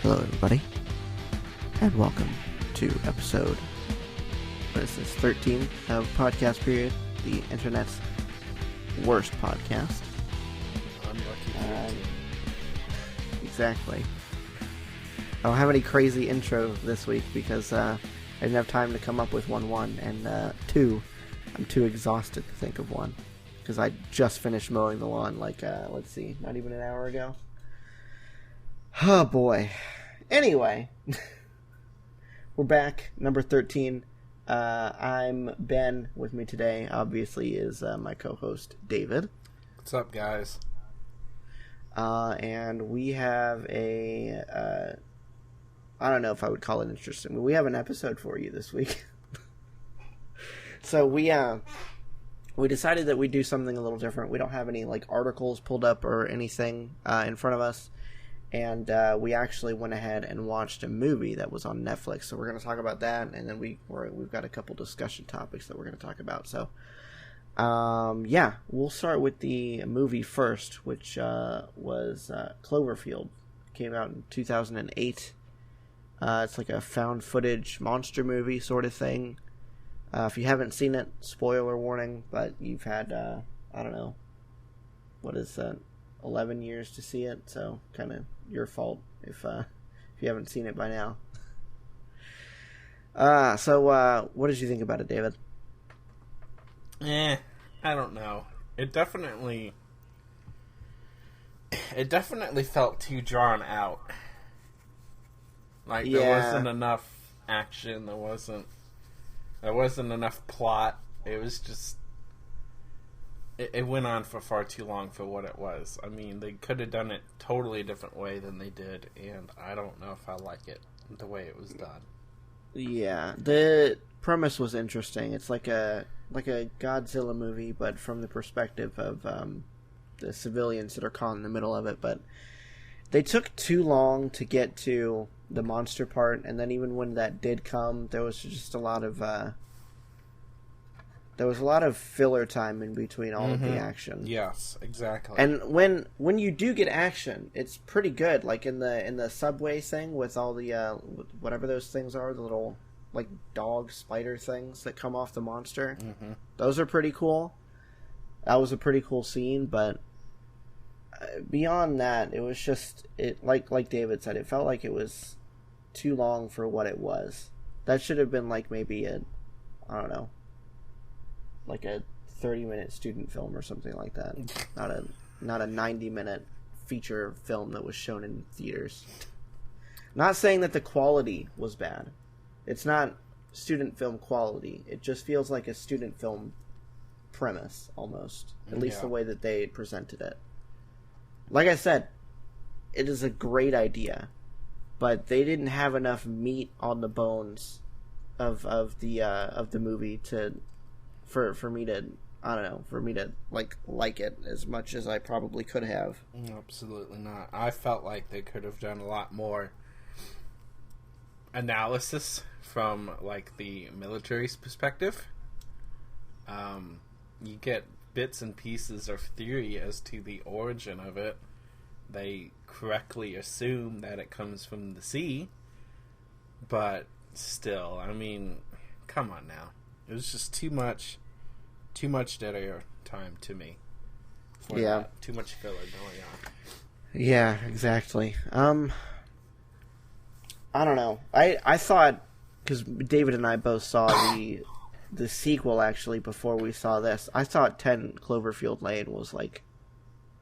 Hello everybody, and welcome to episode, 13 of Podcast Period, the internet's worst podcast. Unlucky. Exactly. I don't have any crazy intro this week because I didn't have time to come up with one, and two, I'm too exhausted to think of one, because I just finished mowing the lawn not even an hour ago. Oh boy. Anyway, we're back, number 13. I'm Ben. With me today, obviously, is my co-host, David. What's up, guys? And we have I don't know if I would call it interesting, but we have an episode for you this week. So we decided that we'd do something a little different. We don't have any, articles pulled up or anything in front of us. And we actually went ahead and watched a movie that was on Netflix. So we're going to talk about that, and then we've got a couple discussion topics that we're going to talk about. So, we'll start with the movie first, which was Cloverfield. It came out in 2008. It's like a found footage monster movie sort of thing. If you haven't seen it, spoiler warning, but you've had, 11 years to see it, so kind of your fault if you haven't seen it by now. So what did you think about it, David? I don't know. It definitely felt too drawn out. There wasn't enough action, there wasn't enough plot. It was just It went on for far too long for what it was. I mean, they could have done it totally different way than they did, and I don't know if I like it the way it was done. Yeah, the premise was interesting. It's like a Godzilla movie, but from the perspective of the civilians that are caught in the middle of it. But they took too long to get to the monster part, and then even when that did come, there was just a lot of filler time in between all of the action. Yes, exactly. And when you do get action, it's pretty good. Like in the subway thing with all the whatever those things are, the little dog spider things that come off the monster. Mm-hmm. Those are pretty cool. That was a pretty cool scene, but beyond that, it was just like David said, it felt like it was too long for what it was. That should have been maybe a 30-minute student film or something like that. Not a 90-minute feature film that was shown in theaters. Not saying that the quality was bad. It's not student film quality. It just feels like a student film premise, almost. At least the way that they presented it. Like I said, it is a great idea, but they didn't have enough meat on the bones of the movie for me to like it as much as I probably could have. Absolutely not. I felt like they could have done a lot more analysis from the military's perspective. You get bits and pieces of theory as to the origin of it. They correctly assume that it comes from the sea, but still, I mean, come on now. It was just too much dead air time to me. Too much filler going on. Yeah, exactly. I don't know. I thought, because David and I both saw the sequel actually before we saw this, I thought 10 Cloverfield Lane was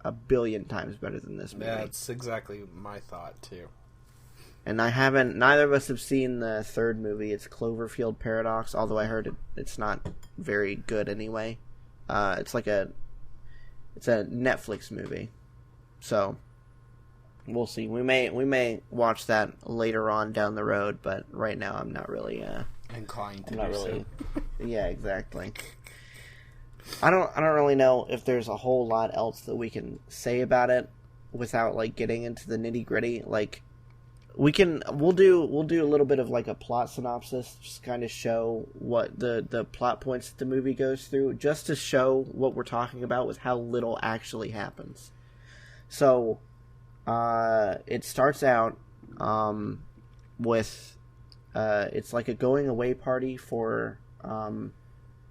a billion times better than this movie. That's exactly my thought too. And neither of us have seen the third movie. It's Cloverfield Paradox, although I heard it's not very good anyway. It's a Netflix movie. So, we'll see. We may watch that later on down the road, but right now I'm not really inclined to do so. Yeah, exactly. I don't really know if there's a whole lot else that we can say about it without getting into the nitty-gritty. we'll do a little bit of like a plot synopsis, just kind of show what the plot points that the movie goes through, just to show what we're talking about with how little actually happens. So, it starts out with it's like a going away party for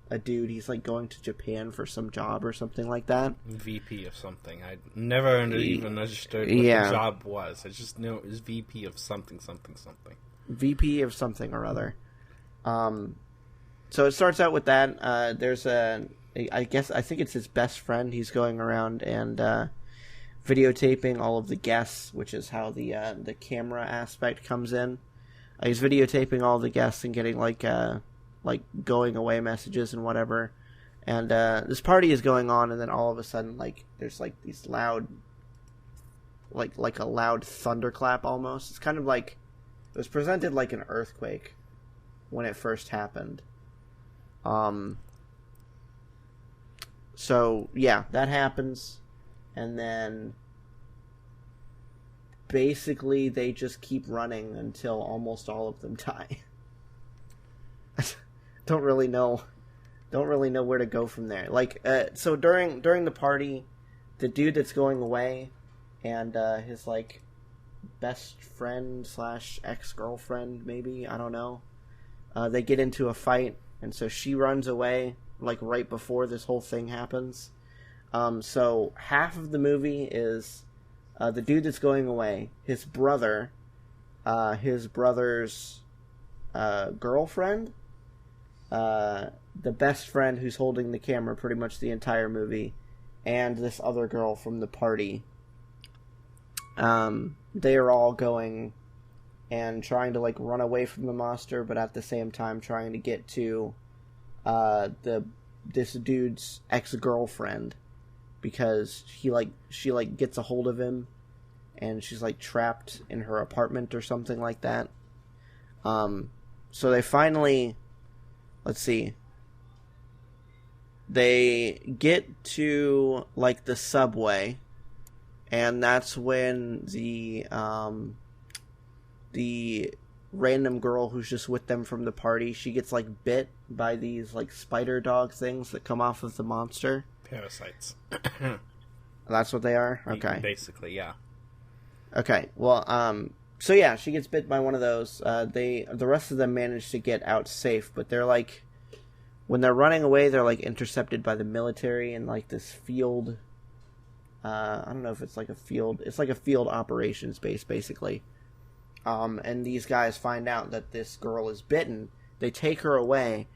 a dude. He's like going to Japan for some job or something like that. VP of something. I never even understood what the job was. I just knew it was VP of something. VP of something or other. So it starts out with that. There's I think it's his best friend. He's going around and videotaping all of the guests, which is how the camera aspect comes in. He's videotaping all the guests and getting like going away messages and whatever. And this party is going on, and then all of a sudden, like, there's like these loud, like a loud thunderclap almost. It's kind of like it was presented like an earthquake when it first happened. So yeah, that happens, and then basically they just keep running until almost all of them die. Don't really know where to go from there. Like, so during the party, the dude that's going away and his like best friend / ex-girlfriend, maybe, I don't know, they get into a fight, and so she runs away like right before this whole thing happens. So half of the movie is the dude that's going away, his brother, his brother's girlfriend, the best friend who's holding the camera pretty much the entire movie, and this other girl from the party. They are all going and trying to like run away from the monster, but at the same time trying to get to this dude's ex-girlfriend, because she gets a hold of him and she's like trapped in her apartment or something like that. So they finally, let's see, they get to like the subway, and that's when the random girl who's just with them from the party, she gets like bit by these like spider dog things that come off of the monster. Parasites. That's what they are? Okay. Basically, yeah. Okay, well, so yeah, she gets bit by one of those. The rest of them manage to get out safe, but they're like, when they're running away, they're like intercepted by the military in like this field. I don't know if it's like a field. It's like a field operations base, basically. And these guys find out that this girl is bitten. They take her away,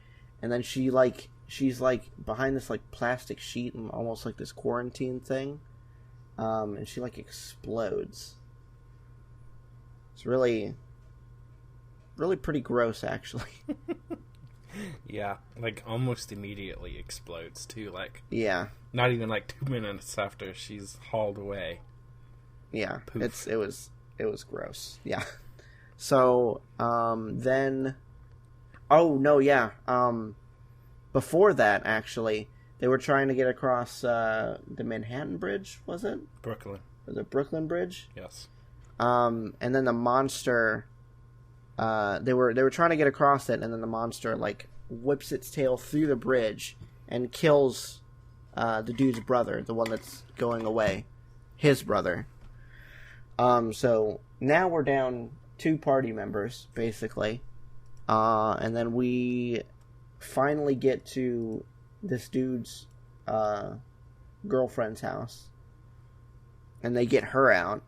and then she's like behind this like plastic sheet and almost like this quarantine thing. And she like explodes. It's really, really pretty gross, actually. Yeah, like almost immediately explodes too. Like, yeah, not even like 2 minutes after she's hauled away. Yeah, Poof. it was gross. Yeah. So then, oh no, yeah. Before that, actually, they were trying to get across the Manhattan Bridge. Was it Brooklyn? Was it Brooklyn Bridge? Yes. And then the monster. They were trying to get across it, and then the monster like whips its tail through the bridge and kills the dude's brother, the one that's going away, his brother. So now we're down 2 party members, basically, and then we finally get to this dude's girlfriend's house, and they get her out.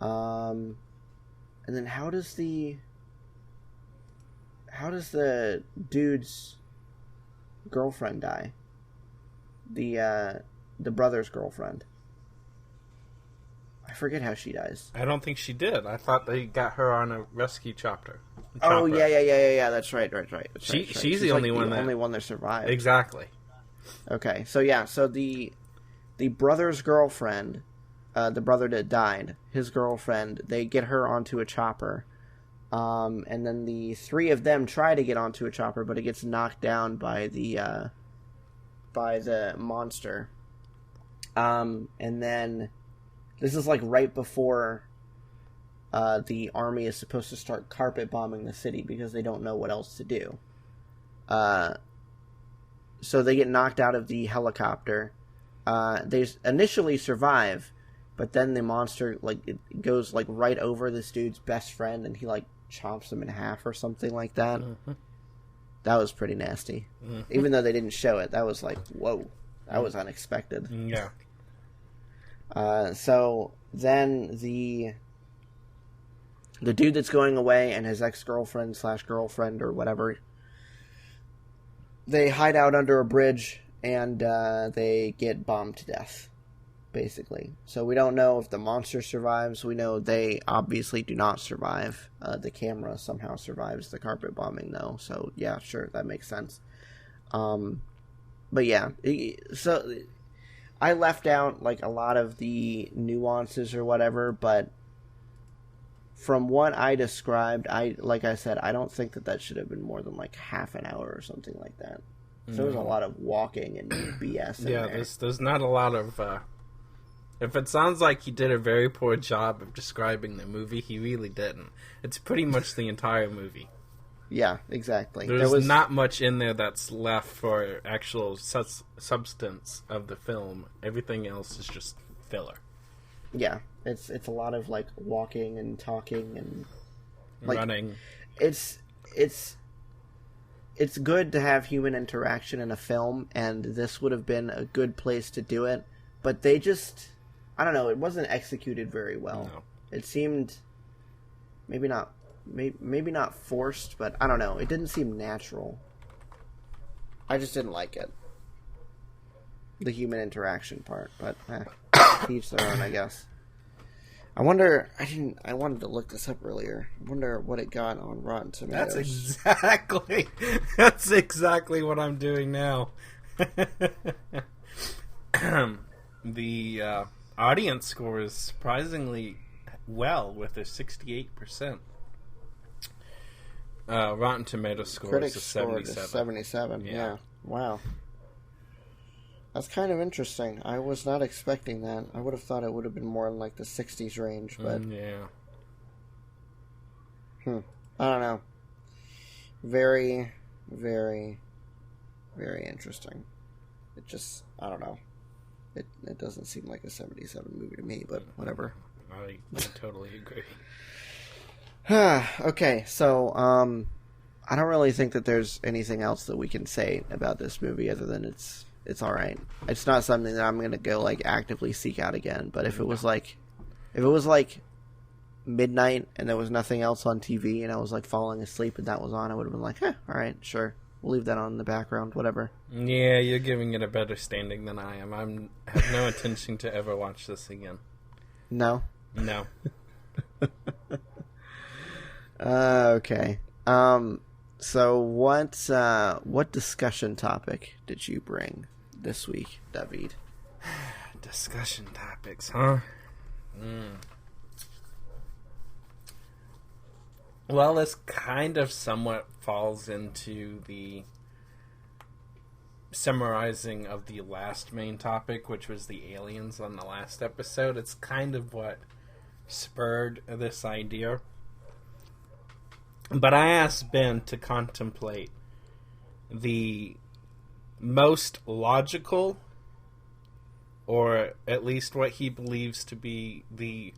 And then how does the dude's girlfriend die? The brother's girlfriend. I forget how she dies. I don't think she did. I thought they got her on a rescue chopper. Oh yeah. That's right. That's right. She's the only one that survived. Exactly. Okay, so yeah, so the brother's girlfriend, the brother that died, his girlfriend, they get her onto a chopper. And then the 3 of them try to get onto a chopper, but it gets knocked down by the monster. And then this is like right before the army is supposed to start carpet bombing the city because they don't know what else to do. So they get knocked out of the helicopter. They initially survive, but then the monster it goes right over this dude's best friend, and he chops him in half or something like that. Mm-hmm. That was pretty nasty. Mm-hmm. Even though they didn't show it, that was whoa, that was unexpected. Yeah. So then the dude that's going away and his ex-girlfriend / girlfriend or whatever, they hide out under a bridge and they get bombed to death, basically. So we don't know if the monster survives. We know they obviously do not survive. The camera somehow survives the carpet bombing, though. So yeah, sure, that makes sense. But yeah, so I left out a lot of the nuances or whatever, but from what I described, like I said, I don't think that should have been more than half an hour or something like that. So there was a lot of walking and BS in there. There's not a lot of... If it sounds like he did a very poor job of describing the movie, he really didn't. It's pretty much the entire movie. Yeah, exactly. There's not much in there that's left for actual substance of the film. Everything else is just filler. Yeah, it's a lot of walking and talking and running. It's good to have human interaction in a film, and this would have been a good place to do it. But they just, I don't know, it wasn't executed very well. No. It seemed maybe not forced, but I don't know. It didn't seem natural. I just didn't like it. The human interaction part, but each their own, I guess. I wanted to look this up earlier. I wonder what it got on Rotten Tomatoes. That's exactly what I'm doing now. The audience score is surprisingly well with a 68%. Rotten Tomatoes score Critics is a 77. Yeah. Wow. That's kind of interesting. I was not expecting that. I would have thought it would have been more in the 60s range, but... yeah. I don't know. Very, very, very interesting. It just... I don't know. It doesn't seem like a 77 movie to me, but whatever. I totally agree. Okay, so, I don't really think that there's anything else that we can say about this movie other than it's alright. It's not something that I'm going to go, actively seek out again, but if it was, midnight and there was nothing else on TV and I was, falling asleep and that was on, I would have been alright, sure. We'll leave that on in the background, whatever. Yeah, you're giving it a better standing than I am. I have no intention to ever watch this again. No? No. Okay. So what discussion topic did you bring this week, David? Discussion topics, huh? Well, this kind of somewhat falls into the summarizing of the last main topic, which was the aliens on the last episode. It's kind of what spurred this idea. But I asked Ben to contemplate the most logical, or at least what he believes to be the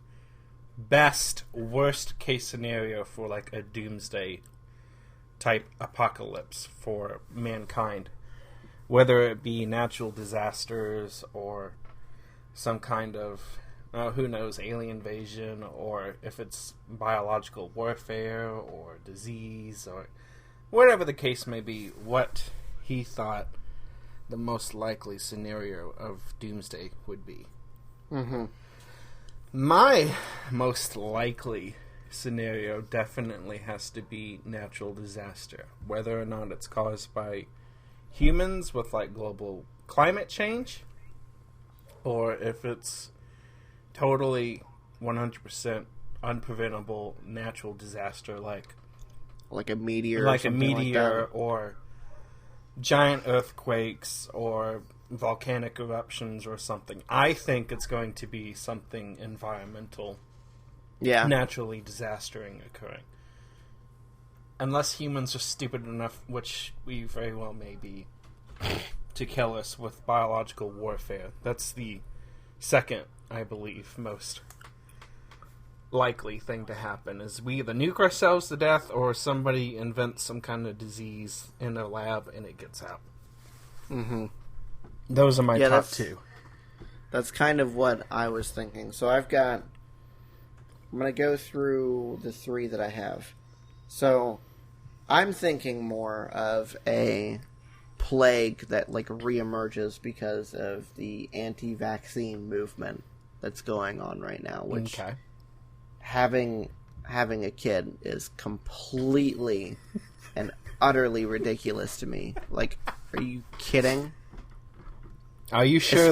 best worst case scenario for a doomsday type apocalypse for mankind, whether it be natural disasters or some kind of who knows, alien invasion, or if it's biological warfare or disease or whatever the case may be, what he thought the most likely scenario of doomsday would be. Mm-hmm. My most likely scenario definitely has to be natural disaster. Whether or not it's caused by humans with global climate change, or if it's totally 100% unpreventable natural disaster like a meteor, or giant earthquakes or volcanic eruptions or something. I think it's going to be something environmental naturally disastering occurring. Unless humans are stupid enough, which we very well may be, to kill us with biological warfare. That's the second, I believe, most likely thing to happen, is we either nuke ourselves to death or somebody invents some kind of disease in a lab and it gets out. Mm-hmm. Those are my top two. That's kind of what I was thinking. So I'm going to go through the three that I have. So I'm thinking more of a plague that like reemerges because of the anti-vaccine movement that's going on right now, which having a kid is completely and utterly ridiculous to me. Like, are you kidding? Are you sure?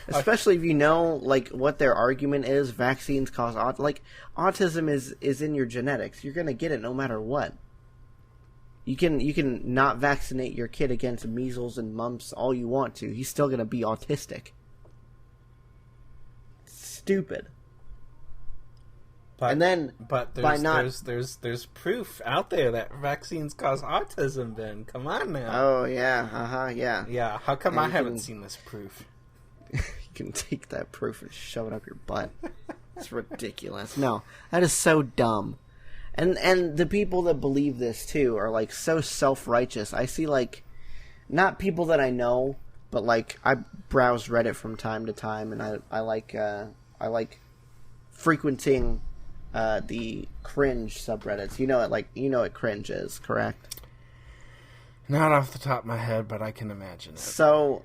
Especially if you know like what their argument is. Vaccines cause autism is in your genetics. You're gonna get it no matter what. You can not vaccinate your kid against measles and mumps all you want to. He's still gonna be autistic. Stupid. But there's there's proof out there that vaccines cause autism. Ben, come on now. Oh yeah, yeah. Yeah. How come I haven't seen this proof? You can take that proof and shove it up your butt. It's ridiculous. No, that is so dumb. And the people that believe this too are like so self-righteous. I see like not people that I know, but like I browse Reddit from time to time, and I like frequenting the cringe subreddits. You know what cringe is, correct? Not off the top of my head, but I can imagine it. So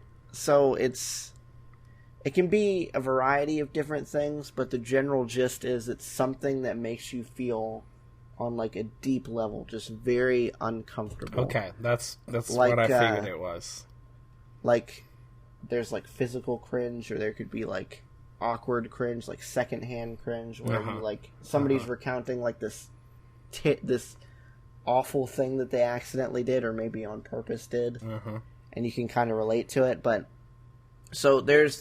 it can be a variety of different things, but the general gist is it's something that makes you feel on like a deep level just very uncomfortable. Okay, that's like, what I figured it was. Like there's like physical cringe, or there could be like awkward cringe, like secondhand cringe, where you like somebody's recounting like this awful thing that they accidentally did or maybe on purpose did, and you can kind of relate to it. But so there's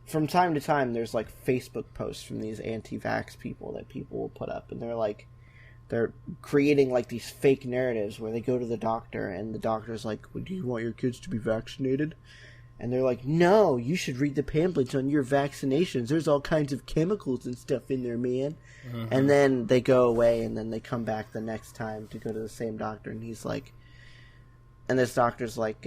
from time to time there's like Facebook posts from these anti-vax people that people will put up, and they're creating like these fake narratives where they go to the doctor and the doctor's like, well, do you want your kids to be vaccinated? And they're like, no, you should read the pamphlets on your vaccinations. There's all kinds of chemicals and stuff in there, man. And then they go away, and then they come back the next time to go to the same doctor, and he's like, and this doctor's like,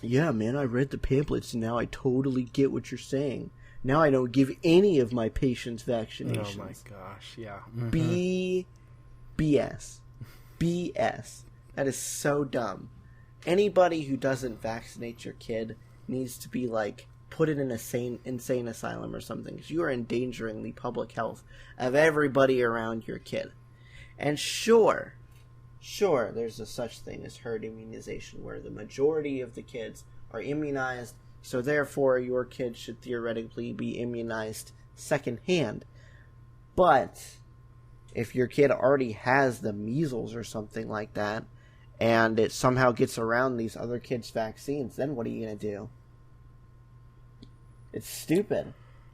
yeah, man, I read the pamphlets, and now I totally get what you're saying. Now I don't give any of my patients vaccinations. Oh my gosh, yeah. BS. BS. That is so dumb. Anybody who doesn't vaccinate your kid needs to be, like, put in an insane asylum or something, because you are endangering the public health of everybody around your kid. And sure, there's a such thing as herd immunization, where the majority of the kids are immunized, so therefore your kid should theoretically be immunized secondhand. But if your kid already has the measles or something like that, and it somehow gets around these other kids' vaccines, then what are you going to do? It's stupid.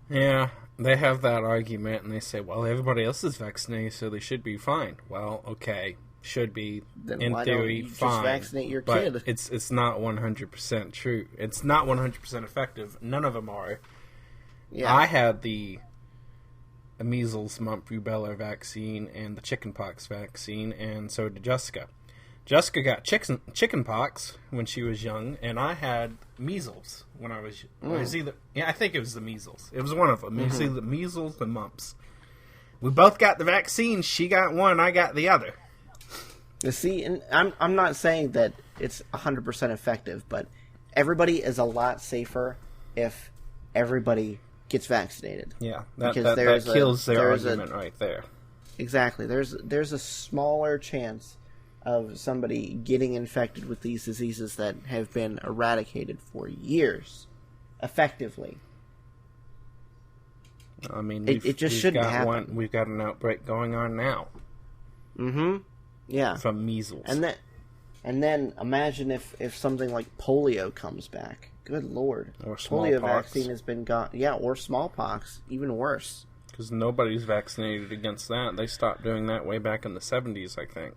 Yeah, they have that argument, and they say, well, everybody else is vaccinated, so they should be fine. Well, okay, should be, then in why theory, don't you fine. Just vaccinate your but kid. It's not 100% true. It's not 100% effective. None of them are. Yeah. I had the measles, mumps, rubella vaccine and the chickenpox vaccine, and so did Jessica. Jessica got chickenpox when she was young, and I had measles when I was. I think it was the measles. It was one of them. It was either measles or mumps. We both got the vaccine. She got one. I got the other. You see, and I'm not saying that it's 100% effective, but everybody is a lot safer if everybody gets vaccinated. Yeah, that kills their argument right there. Exactly. There's a smaller chance of somebody getting infected with these diseases that have been eradicated for years, effectively. I mean, it just shouldn't happen. We've got an outbreak going on now. Yeah. From measles. And then imagine if something like polio comes back, Good Lord. Or Polio smallpox. vaccine has been gone. Yeah, or smallpox. Even worse. Because nobody's vaccinated against that. They stopped doing that way back in the 70s, I think.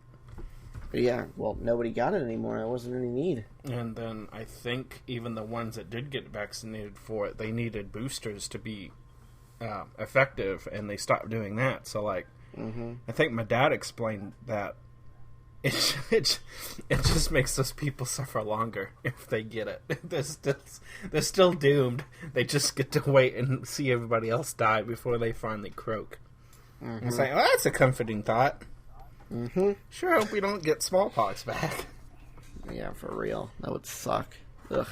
But yeah, well, nobody got it anymore. There wasn't any need. And then I think even the ones that did get vaccinated for it, they needed boosters to be effective, and they stopped doing that. So, like, I think my dad explained that it just makes those people suffer longer if they get it. They're still doomed. They just get to wait and see everybody else die before they finally croak. It's like, oh, that's a comforting thought. Sure hope we don't get smallpox back. Yeah, for real. That would suck. Ugh.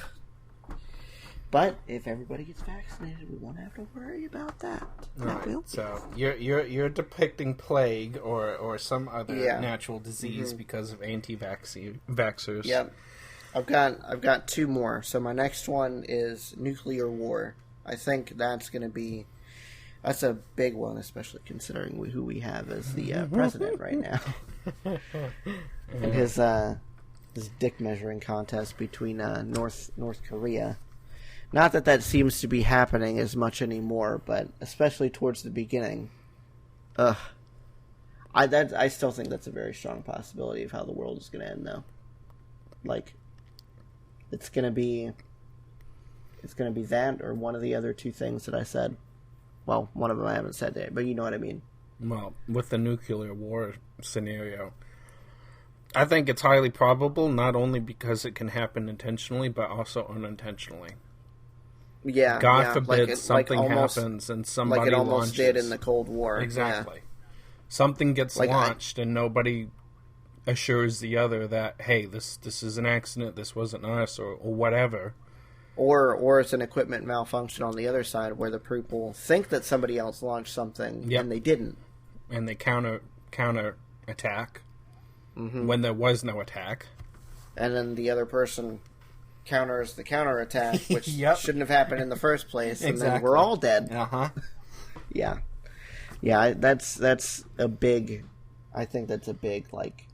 But if everybody gets vaccinated, we won't have to worry about that. Right. So you're depicting plague or some other natural disease because of anti-vaxxers. Yep. I've got two more. So my next one is nuclear war. I think that's a big one, especially considering who we have as the president right now, and his dick measuring contest between North Korea. Not that seems to be happening as much anymore, but especially towards the beginning. I still think that's a very strong possibility of how the world is going to end, though. Like, it's going to be that or one of the other two things that I said. Well, one of them I haven't said yet, but you know what I mean. Well, with the nuclear war scenario, I think it's highly probable, not only because it can happen intentionally, but also unintentionally. Yeah, God forbid something happens and somebody like it almost launches. did in the Cold War. Exactly. Yeah. Something gets launched and nobody assures the other that, hey, this is an accident, this wasn't us, or whatever. Or it's an equipment malfunction on the other side where the people think that somebody else launched something and they didn't. And they counter attack when there was no attack. And then the other person counters the counterattack, which shouldn't have happened in the first place, and then we're all dead. Yeah. Yeah, that's a big... I think that's a big, like...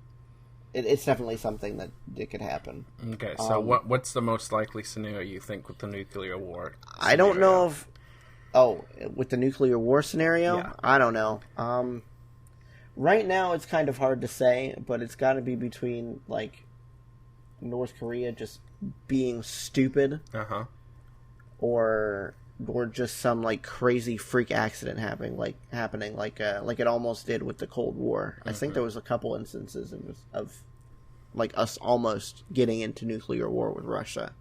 It's definitely something that it could happen. Okay, so what's the most likely scenario you think with the nuclear war scenario? I don't know if... Oh, with the nuclear war scenario? Yeah. I don't know. Right now, it's kind of hard to say, but it's got to be between, like, North Korea just being stupid, or just some like crazy freak accident happening like it almost did with the Cold War. I think there was a couple instances of like us almost getting into nuclear war with Russia.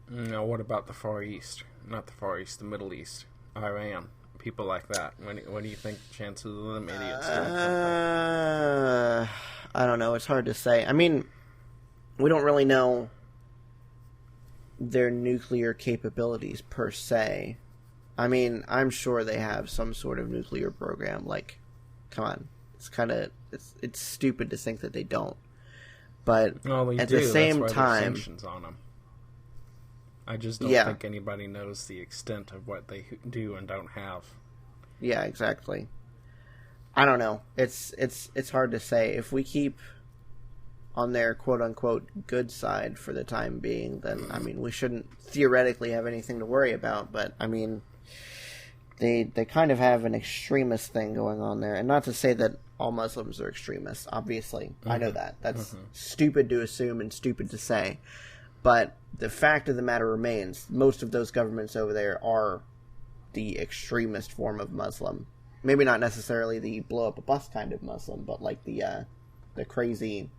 Now, what about the Far East? Not the Far East, the Middle East, Iran, people like that. What do you think the chances of them idiots doing something? I don't know. It's hard to say. I mean, we don't really know their nuclear capabilities per se. I mean, I'm sure they have some sort of nuclear program. Like, come on, it's stupid to think that they don't. But at the same time, sanctions on them. I just don't think anybody knows the extent of what they do and don't have. Yeah, exactly. I don't know. It's hard to say. If we keep on their quote-unquote good side for the time being, then, I mean, we shouldn't theoretically have anything to worry about, but, I mean, they kind of have an extremist thing going on there, and not to say that all Muslims are extremists, obviously. I know that. That's stupid to assume and stupid to say, but the fact of the matter remains, most of those governments over there are the extremist form of Muslim. Maybe not necessarily the blow-up-a-bus kind of Muslim, but, like, the crazy...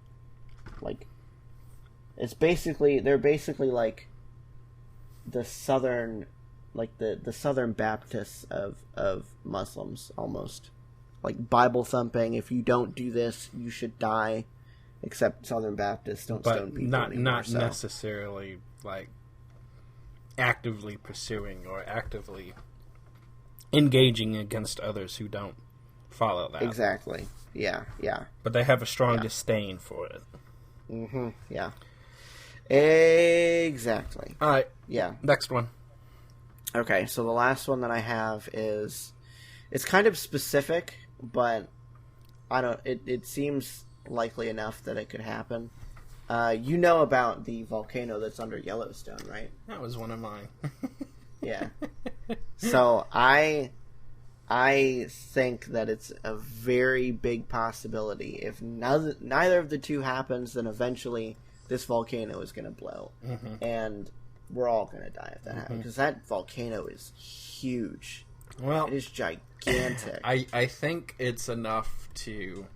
Like, they're basically like the southern, like the Southern Baptists of Muslims, almost. Like Bible thumping, if you don't do this, you should die. Except Southern Baptists don't stone people anymore. Not necessarily like actively pursuing or actively engaging against others who don't follow that. Exactly. Yeah. But they have a strong disdain for it. Yeah. Exactly. All right. Yeah. Next one. Okay, so the last one that I have is... It's kind of specific, but... It seems likely enough that it could happen. You know about the volcano that's under Yellowstone, right? That was one of mine. Yeah. So I think that it's a very big possibility. If neither of the two happens, then eventually this volcano is going to blow. And we're all going to die if that happens. Because that volcano is huge. Well, it is gigantic. I think it's enough to...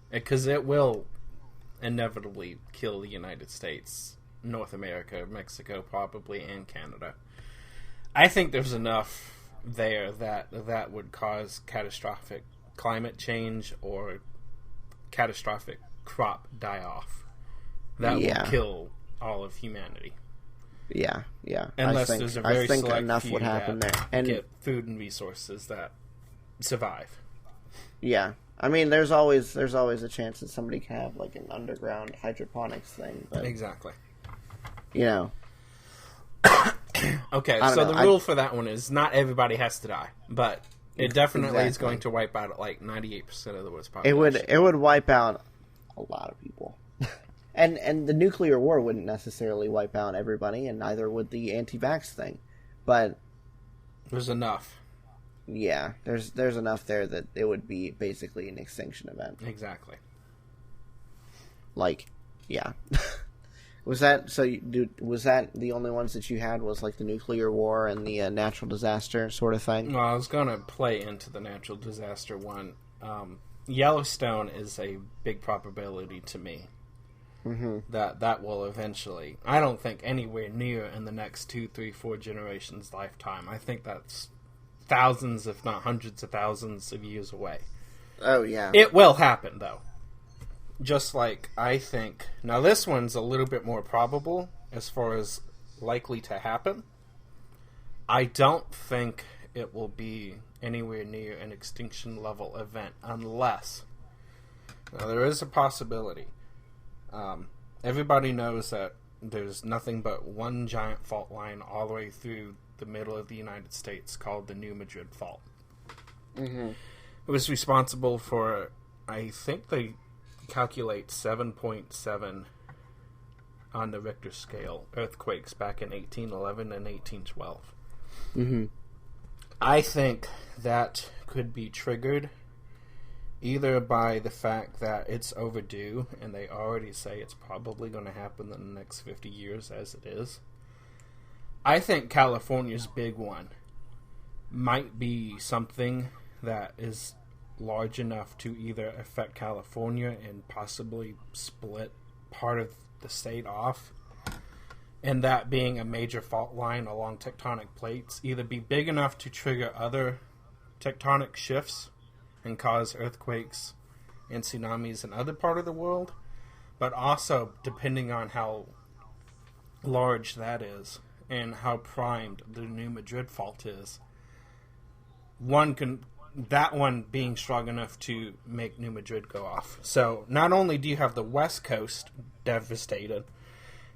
Because it will inevitably kill the United States, North America, Mexico probably, and Canada. I think there's enough there that would cause catastrophic climate change or catastrophic crop die-off. That would kill all of humanity. Yeah. Unless there's a very select enough few would happen that there. And get food and resources that survive. Yeah. I mean, there's always a chance that somebody can have like an underground hydroponics thing. But, exactly. You know. Okay, so the rule for that one is not everybody has to die, but it definitely is going to wipe out like 98% of the world's population. It would wipe out a lot of people. And the nuclear war wouldn't necessarily wipe out everybody, and neither would the anti-vax thing. But there's enough. Yeah, there's enough there that it would be basically an extinction event. Exactly. Like, yeah. Was that the only ones that you had? Was like the nuclear war and the natural disaster sort of thing? Well, I was going to play into the natural disaster one. Yellowstone is a big probability to me that will eventually. I don't think anywhere near in the next 2, 3, 4 generations lifetime. I think that's thousands, if not hundreds of thousands of years away. Oh yeah, it will happen though. Just like I think... Now, this one's a little bit more probable as far as likely to happen. I don't think it will be anywhere near an extinction-level event unless... Now, there is a possibility. Everybody knows that there's nothing but one giant fault line all the way through the middle of the United States called the New Madrid Fault. It was responsible for, I think they... calculate 7.7 on the Richter scale earthquakes back in 1811 and 1812. I think that could be triggered either by the fact that it's overdue and they already say it's probably going to happen in the next 50 years as it is. I think California's big one might be something that is large enough to either affect California and possibly split part of the state off, and that being a major fault line along tectonic plates, either be big enough to trigger other tectonic shifts and cause earthquakes and tsunamis in other part of the world, but also, depending on how large that is and how primed the New Madrid Fault is, that one being strong enough to make New Madrid go off. So not only do you have the West Coast devastated,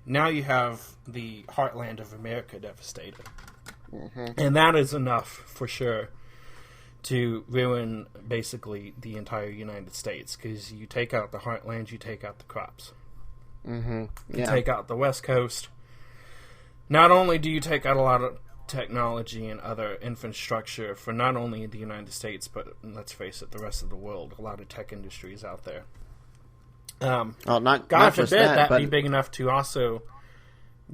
now you have the heartland of America devastated. And that is enough for sure to ruin basically the entire United States, because you take out the heartland, you take out the crops. You take out the West Coast. Not only do you take out a lot of technology and other infrastructure for not only the United States, but let's face it, the rest of the world. A lot of tech industries out there. God forbid that be big enough to also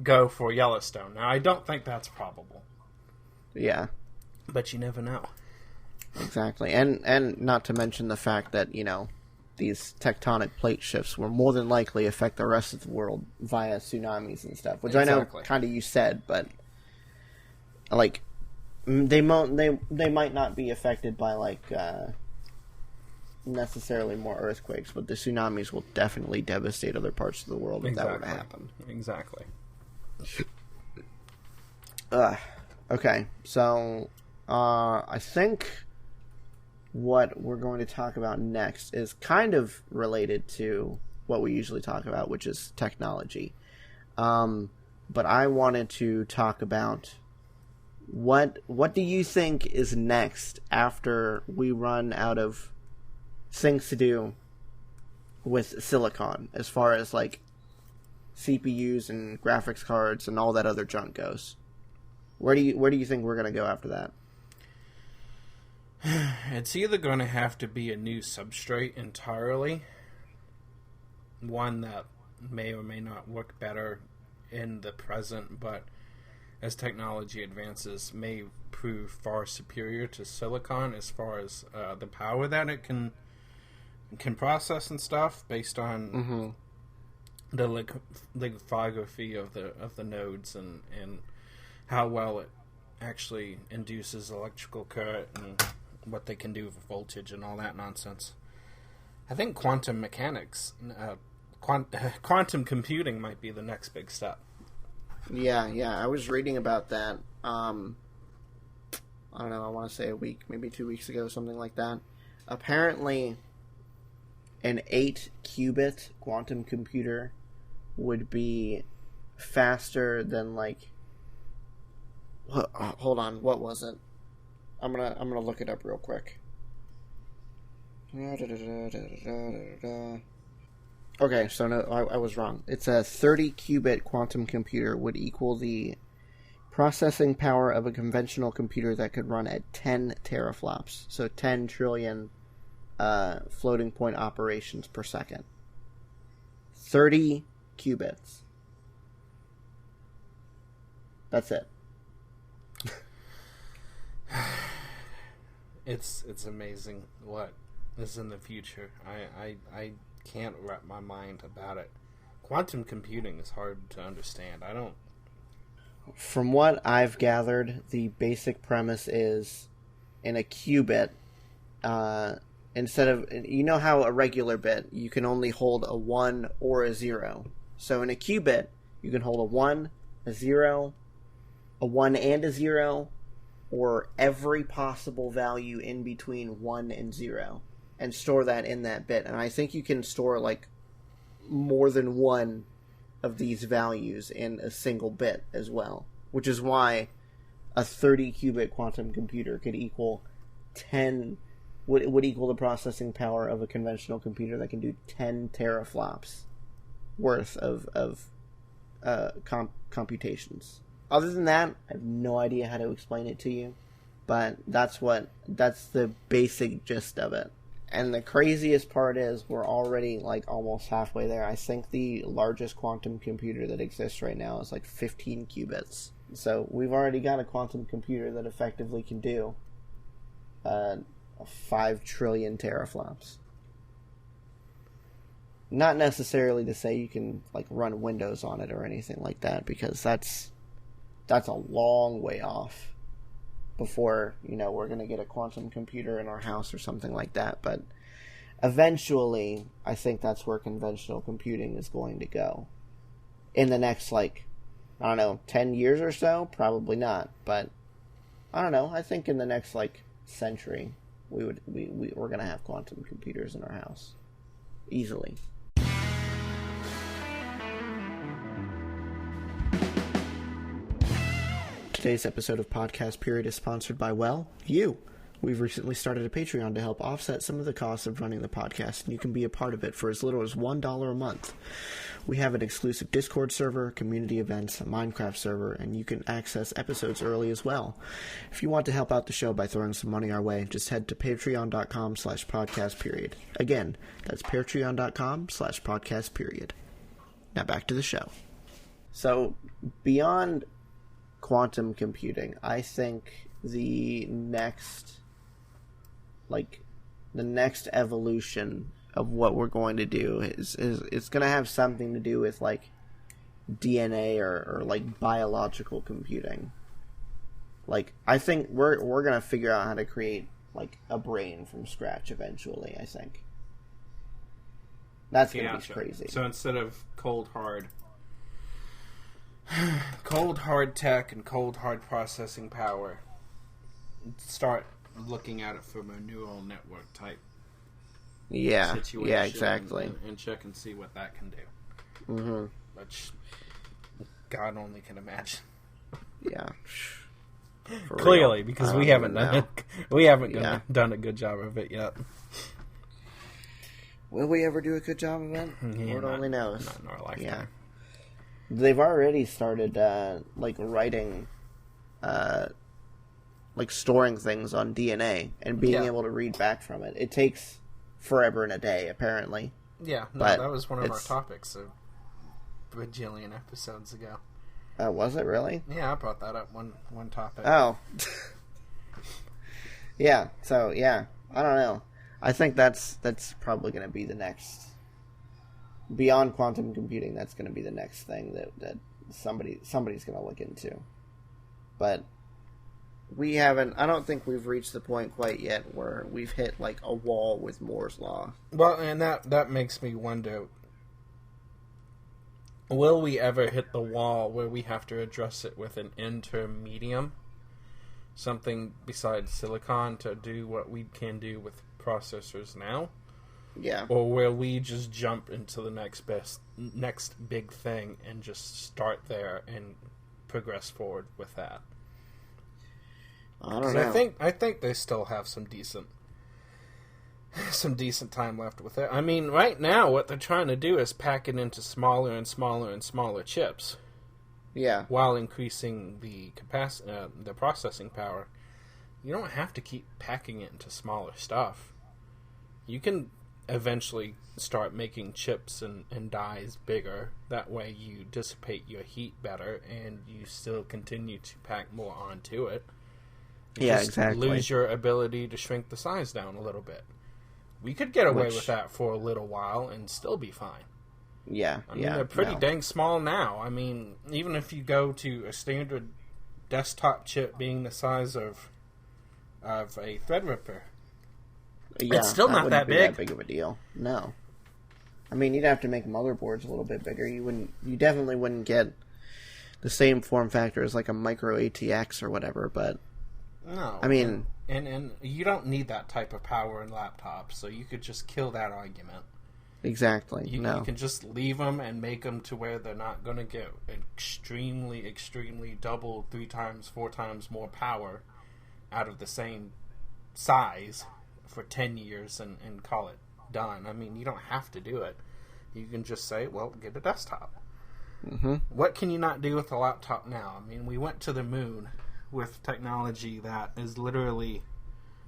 go for Yellowstone. Now, I don't think that's probable. Yeah. But you never know. Exactly. And not to mention the fact that, you know, these tectonic plate shifts will more than likely affect the rest of the world via tsunamis and stuff, which I know kind of you said, but like they might not be affected by like necessarily more earthquakes, but the tsunamis will definitely devastate other parts of the world if that were to happen. Exactly. Okay, so I think what we're going to talk about next is kind of related to what we usually talk about, which is technology. But I wanted to talk about what do you think is next after we run out of things to do with silicon, as far as like CPUs and graphics cards and all that other junk goes. Where do you think we're going to go after that? It's either going to have to be a new substrate entirely, one that may or may not work better in the present, but as technology advances may prove far superior to silicon as far as the power that it can process and stuff based on the lithography of the nodes and how well it actually induces electrical current and what they can do for voltage and all that nonsense. I think quantum mechanics, quantum computing might be the next big step. Yeah, I was reading about that. I don't know, I want to say a week, maybe 2 weeks ago, something like that. Apparently, an 8-qubit quantum computer would be faster than, like... Hold on, what was it? I'm gonna look it up real quick. Okay, so no, I was wrong. It's a 30-qubit quantum computer would equal the processing power of a conventional computer that could run at 10 teraflops. So 10 trillion floating point operations per second. 30 qubits. That's it. It's amazing what is in the future. I can't wrap my mind about it. Quantum computing is hard to understand. From what I've gathered, the basic premise is in a qubit, instead of, you know how a regular bit, you can only hold a 1 or a 0. So in a qubit, you can hold a 1, a 0, a 1 and a 0, or every possible value in between 1 and 0, and store that in that bit. And I think you can store, like, more than one of these values in a single bit as well, which is why a 30-qubit quantum computer could equal 10... would equal the processing power of a conventional computer that can do 10 teraflops worth of computations. Other than that, I have no idea how to explain it to you, but that's the basic gist of it. And the craziest part is we're already, like, almost halfway there. I think the largest quantum computer that exists right now is like 15 qubits. So we've already got a quantum computer that effectively can do 5 trillion teraflops. Not necessarily to say you can, like, run Windows on it or anything like that, because that's a long way off before, we're going to get a quantum computer in our house or something like that. But eventually, I think that's where conventional computing is going to go. In the next, 10 years or so? Probably not. But, I don't know. I think in the next, century, we're going to have quantum computers in our house. Easily. Today's episode of Podcast Period is sponsored by, you. We've recently started a Patreon to help offset some of the costs of running the podcast, and you can be a part of it for as little as $1 a month. We have an exclusive Discord server, community events, a Minecraft server, and you can access episodes early as well. If you want to help out the show by throwing some money our way, just head to patreon.com/podcastperiod. Again, that's patreon.com/podcastperiod. Now back to the show. So, beyond quantum computing, I think the next evolution of what we're going to do is it's going to have something to do with DNA or biological computing. I think we're going to figure out how to create a brain from scratch eventually. I think that's going to be crazy. So instead of cold hard tech and cold hard processing power, start looking at it from a neural network type situation. Yeah, exactly. And check and see what that can do. Mm-hmm. Which God only can imagine. Yeah. Clearly, because we haven't done it. We haven't done a good job of it yet. Will we ever do a good job of it? Lord only knows. Not in our lifetime. Yeah. They've already started, writing, storing things on DNA and being able to read back from it. It takes forever and a day, apparently. Yeah, no, that was one of our topics a bajillion episodes ago. Was it really? Yeah, I brought that up one topic. Oh. Yeah, so, yeah, I don't know. I think that's probably going to be the next... Beyond quantum computing, that's going to be the next thing that somebody's going to look into. But we haven't... I don't think we've reached the point quite yet where we've hit, like, a wall with Moore's Law. Well, and that makes me wonder... Will we ever hit the wall where we have to address it with an intermedium? Something besides silicon to do what we can do with processors now? Yeah. Or will we just jump into the next big thing and just start there and progress forward with that? I don't know. I think they still have some decent time left with it. I mean, right now what they're trying to do is pack it into smaller and smaller and smaller chips. Yeah. While increasing the the processing power. You don't have to keep packing it into smaller stuff. You can eventually start making chips and dies bigger. That way you dissipate your heat better and you still continue to pack more onto it. Exactly. Lose your ability to shrink the size down a little bit. We could get away with that for a little while and still be fine. Yeah, I mean, they're pretty dang small now. I mean, even if you go to a standard desktop chip being the size of a Threadripper, it's still not that big. That big of a deal. No. I mean, you'd have to make motherboards a little bit bigger. You definitely wouldn't get the same form factor as like a micro ATX or whatever, but no. I mean, and you don't need that type of power in laptops, so you could just kill that argument. Exactly. You can just leave them and make them to where they're not going to get extremely, extremely double, 3 times, 4 times more power out of the same size for 10 years and call it done. I mean, you don't have to do it. You can just say, well, get a desktop. Mm-hmm. What can you not do with a laptop now? I mean, we went to the moon with technology that is literally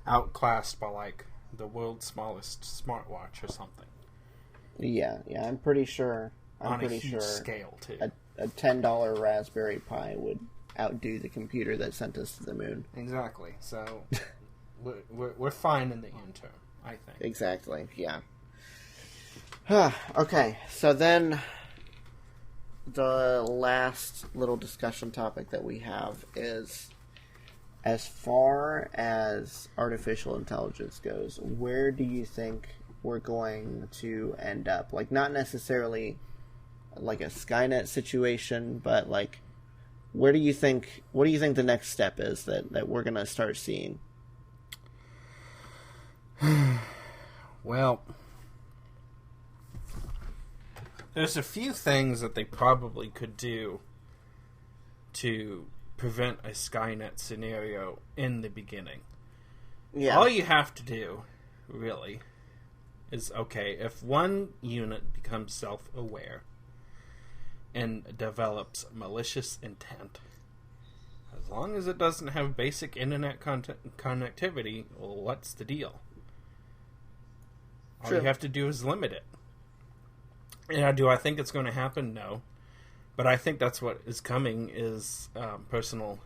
outclassed by, like, the world's smallest smartwatch or something. Yeah, I'm pretty sure. On a huge scale, too. A $10 Raspberry Pi would outdo the computer that sent us to the moon. Exactly. So we're fine in the interim, I think. Exactly. Yeah. Okay. So then, the last little discussion topic that we have is, as far as artificial intelligence goes, where do you think we're going to end up? Like, not necessarily like a Skynet situation, but like, what do you think the next step is that we're going to start seeing? Well, there's a few things that they probably could do to prevent a Skynet scenario in the beginning. Yeah. All you have to do, really, is, okay, if one unit becomes self-aware and develops malicious intent, as long as it doesn't have basic internet connectivity, well, what's the deal? All you have to do is limit it. And do I think it's going to happen? No. But I think that's what is coming is personal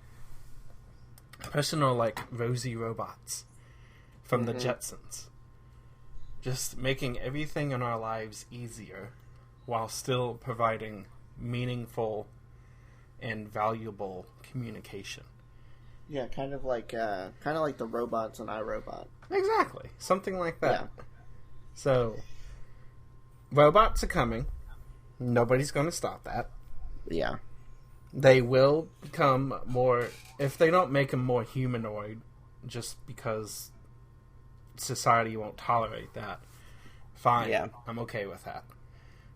like rosy robots from the Jetsons. Just making everything in our lives easier while still providing meaningful and valuable communication. Yeah, kind of like the robots in iRobot. Exactly. Something like that. Yeah. So, robots are coming. Nobody's going to stop that. Yeah. They will become more... If they don't make them more humanoid, just because society won't tolerate that, fine. Yeah. I'm okay with that.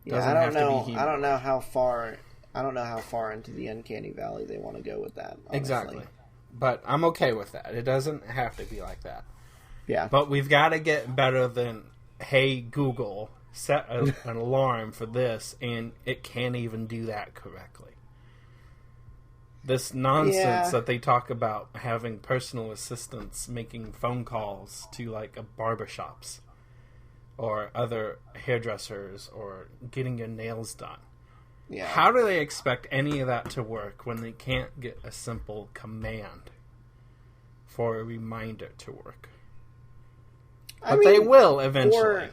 Yeah, I don't know. I don't know how far into the uncanny valley they want to go with that. Honestly. Exactly. But I'm okay with that. It doesn't have to be like that. Yeah. But we've got to get better than, hey, Google, set an alarm for this, and it can't even do that correctly. This nonsense that they talk about having personal assistants making phone calls to like barbershops or other hairdressers or getting your nails done. Yeah. How do they expect any of that to work when they can't get a simple command for a reminder to work? But they will eventually.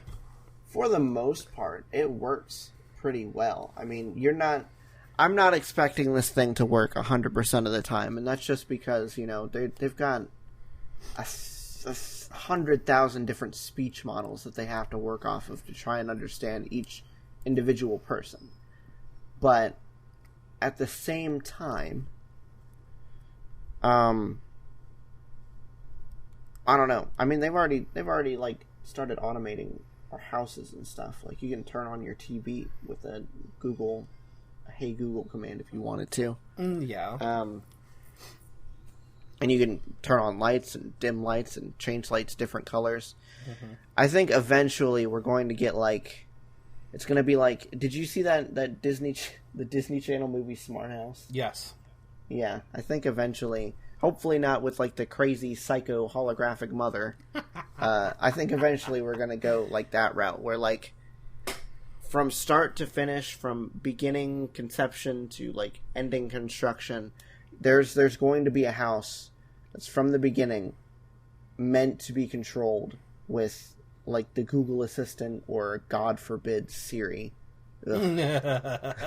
For the most part, it works pretty well. I mean, I'm not expecting this thing to work 100% of the time, and that's just because, they've got 100,000 different speech models that they have to work off of to try and understand each individual person. But at the same time, I don't know. I mean, they've already like started automating our houses and stuff. Like, you can turn on your TV with a Hey Google command if you wanted to. Yeah. And you can turn on lights and dim lights and change lights different colors. Mm-hmm. I think eventually we're going to get like, it's going to be like, did you see that Disney Channel movie Smart House? Yes. Yeah, I think eventually, hopefully not with like the crazy psycho holographic mother. I think eventually we're going to go like that route where like from start to finish, from beginning conception to like ending construction, there's going to be a house that's from the beginning meant to be controlled with like the Google Assistant or, God forbid, Siri. Yep,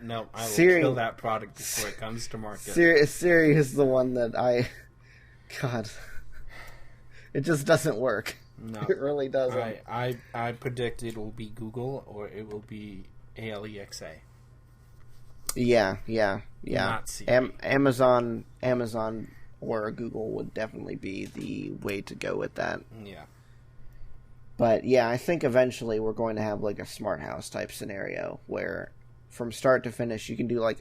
no, I will kill that product before it comes to market. Siri is the one that God, it just doesn't work. No, it really doesn't. I predict it will be Google or it will be Alexa. Yeah. Not Siri. Amazon or Google would definitely be the way to go with that. Yeah. But yeah, I think eventually we're going to have like a smart house type scenario where from start to finish you can do like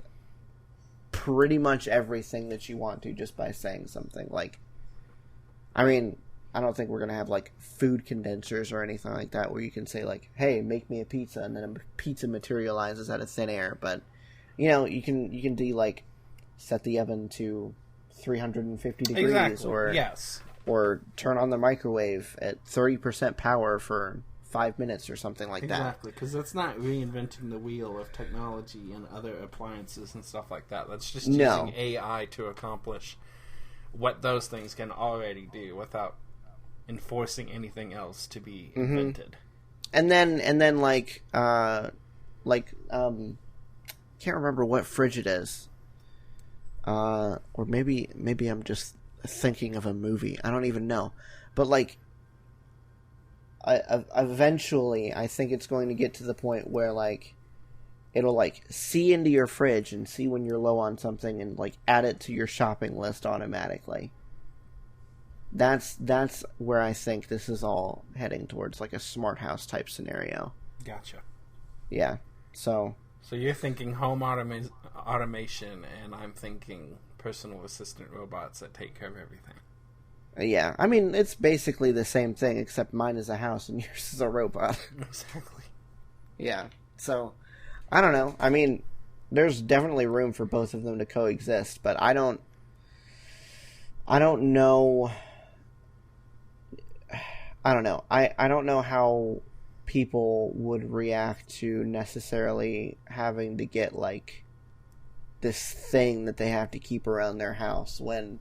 pretty much everything that you want to just by saying something. Like, I mean, I don't think we're going to have like food condensers or anything like that where you can say like, hey, make me a pizza, and then a pizza materializes out of thin air. But, you can do like set the oven to 350 degrees. Exactly. Or turn on the microwave at 30% power for 5 minutes or something like that. Exactly, because that's not reinventing the wheel of technology and other appliances and stuff like that. That's just using AI to accomplish what those things can already do without enforcing anything else to be invented. And then can't remember what fridge it is. Or maybe I'm just thinking of a movie. I don't even know. But like, eventually, I think it's going to get to the point where like it'll like see into your fridge and see when you're low on something and like add it to your shopping list automatically. That's where I think this is all heading towards, like a smart house type scenario. Gotcha. Yeah. So you're thinking home automation, and I'm thinking personal assistant robots that take care of everything. Yeah, I mean, it's basically the same thing, except mine is a house and yours is a robot. Exactly. Yeah, so, I don't know. I mean, there's definitely room for both of them to coexist, but I don't know. I don't know. I don't know how people would react to necessarily having to get, like, this thing that they have to keep around their house when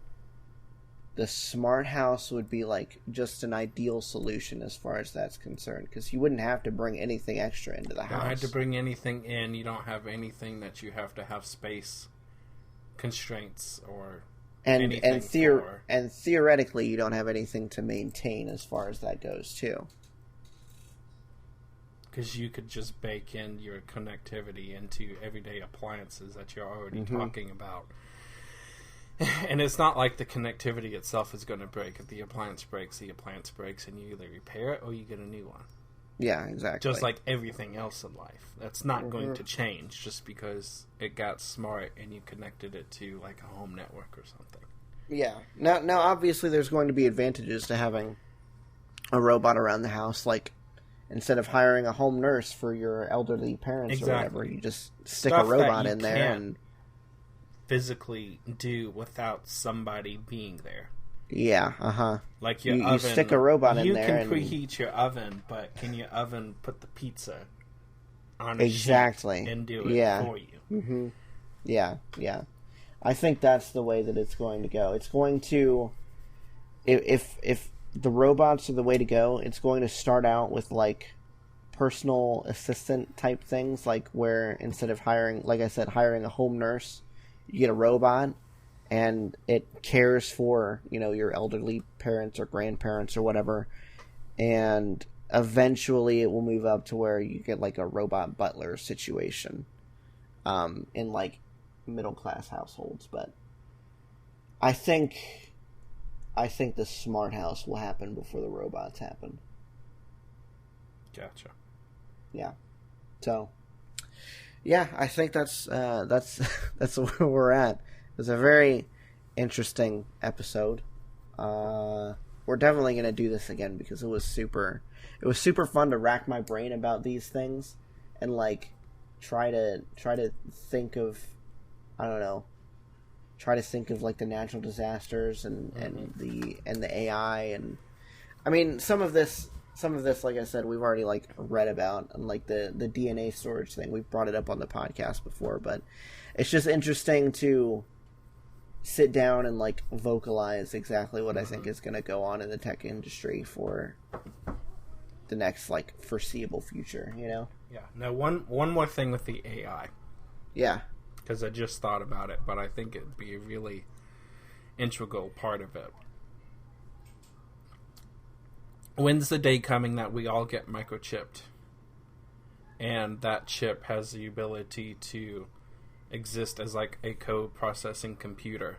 the smart house would be like just an ideal solution as far as that's concerned, because you wouldn't have to bring anything extra into the house. You don't have to bring anything in. You don't have anything that you have to have space constraints or anything for. And theoretically you don't have anything to maintain as far as that goes too. Because you could just bake in your connectivity into everyday appliances that you're already talking about. And it's not like the connectivity itself is going to break. If the appliance breaks, and you either repair it or you get a new one. Yeah, exactly. Just like everything else in life. That's not going to change just because it got smart and you connected it to like a home network or something. Yeah. Now obviously there's going to be advantages to having a robot around the house, like instead of hiring a home nurse for your elderly parents or whatever, you just stick Stuff a robot in there and physically do without somebody being there. Yeah, Like your oven, you stick a robot in there. You can preheat your oven, but can your oven put the pizza on a sheet and do it for you? Mm-hmm. Yeah. I think that's the way that it's going to go. It's going to, if the robots are the way to go, it's going to start out with like personal assistant type things, like where instead of hiring a home nurse, you get a robot and it cares for, your elderly parents or grandparents or whatever, and eventually it will move up to where you get like a robot butler situation in like middle class households. But I think the smart house will happen before the robots happen. Gotcha. Yeah. So, yeah, I think that's where we're at. It was a very interesting episode. We're definitely going to do this again because it was super fun to rack my brain about these things and like try to think of, I don't know, like the natural disasters and the AI, and I mean some of this, like I said, we've already like read about, and like the DNA storage thing, we've brought it up on the podcast before, but it's just interesting to sit down and like vocalize exactly what I think is going to go on in the tech industry for the next like foreseeable future, Yeah. Now one more thing with the AI. Yeah. Because I just thought about it, but I think it'd be a really integral part of it. When's the day coming that we all get microchipped? And that chip has the ability to exist as like a code processing computer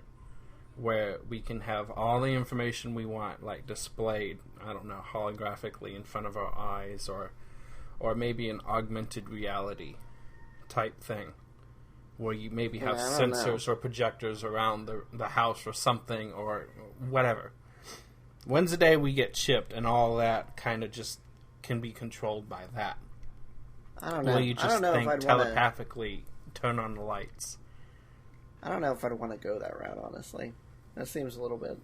where we can have all the information we want like displayed, I don't know, holographically in front of our eyes, or maybe an augmented reality type thing where you maybe have sensors or projectors around the house or something or whatever. When's the day we get chipped and all that kind of just can be controlled by that? I don't know. Where you just think telepathically turn on the lights. I don't know if I'd want to go that route, honestly. That seems a little bit...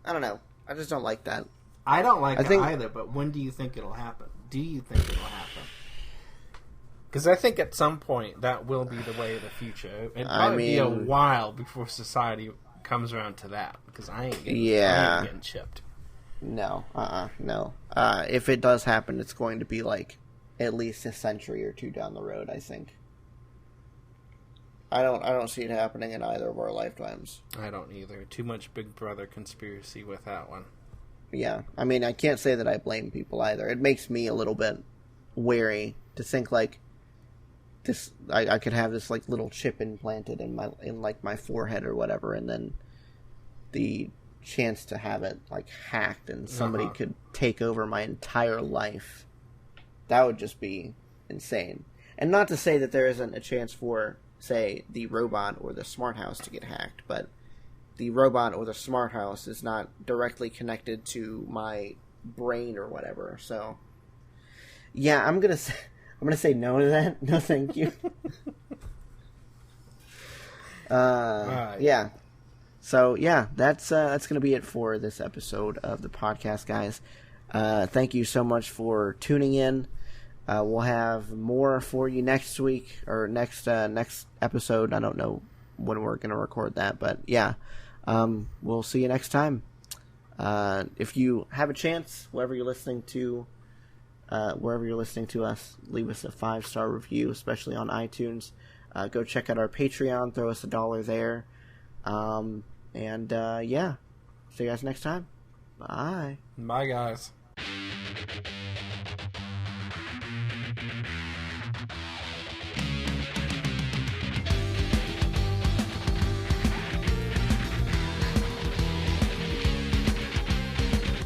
I don't know. I just don't like that. I don't like it either, but when do you think it'll happen? Do you think it'll happen? Because I think at some point that will be the way of the future. It'll probably be a while before society comes around to that, because I ain't getting chipped. No. No. If it does happen, it's going to be like at least a century or two down the road, I think. I don't see it happening in either of our lifetimes. I don't either. Too much Big Brother conspiracy with that one. Yeah. I mean, I can't say that I blame people either. It makes me a little bit wary to think like this. I could have this like little chip implanted in my forehead or whatever, and then the chance to have it like hacked and somebody could take over my entire life. That would just be insane. And not to say that there isn't a chance for, say, the robot or the smart house to get hacked, but the robot or the smart house is not directly connected to my brain or whatever. So, yeah, I'm gonna say no to that. No, thank you. Right. Yeah. So yeah, that's gonna be it for this episode of the podcast, guys. Thank you so much for tuning in. We'll have more for you next week or next episode. I don't know when we're gonna record that, but yeah, we'll see you next time. If you have a chance, wherever you're listening to us, leave us a 5-star review, especially on iTunes. Go check out our Patreon. Throw us $1 there. Yeah, see you guys next time. Bye. Bye, guys.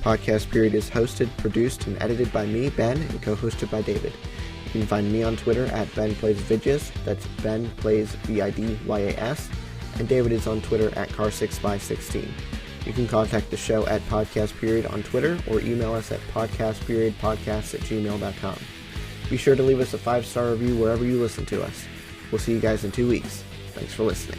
Podcast Period is hosted, produced, and edited by me, Ben, and co-hosted by David. You can find me on Twitter at BenPlaysVidyaS, that's Ben Plays VIDYAS, and David is on Twitter at Car6x16. You can contact the show at Podcast Period on Twitter or email us at podcastperiodpodcast@gmail.com. Be sure to leave us a 5-star review wherever you listen to us. We'll see you guys in 2 weeks. Thanks for listening.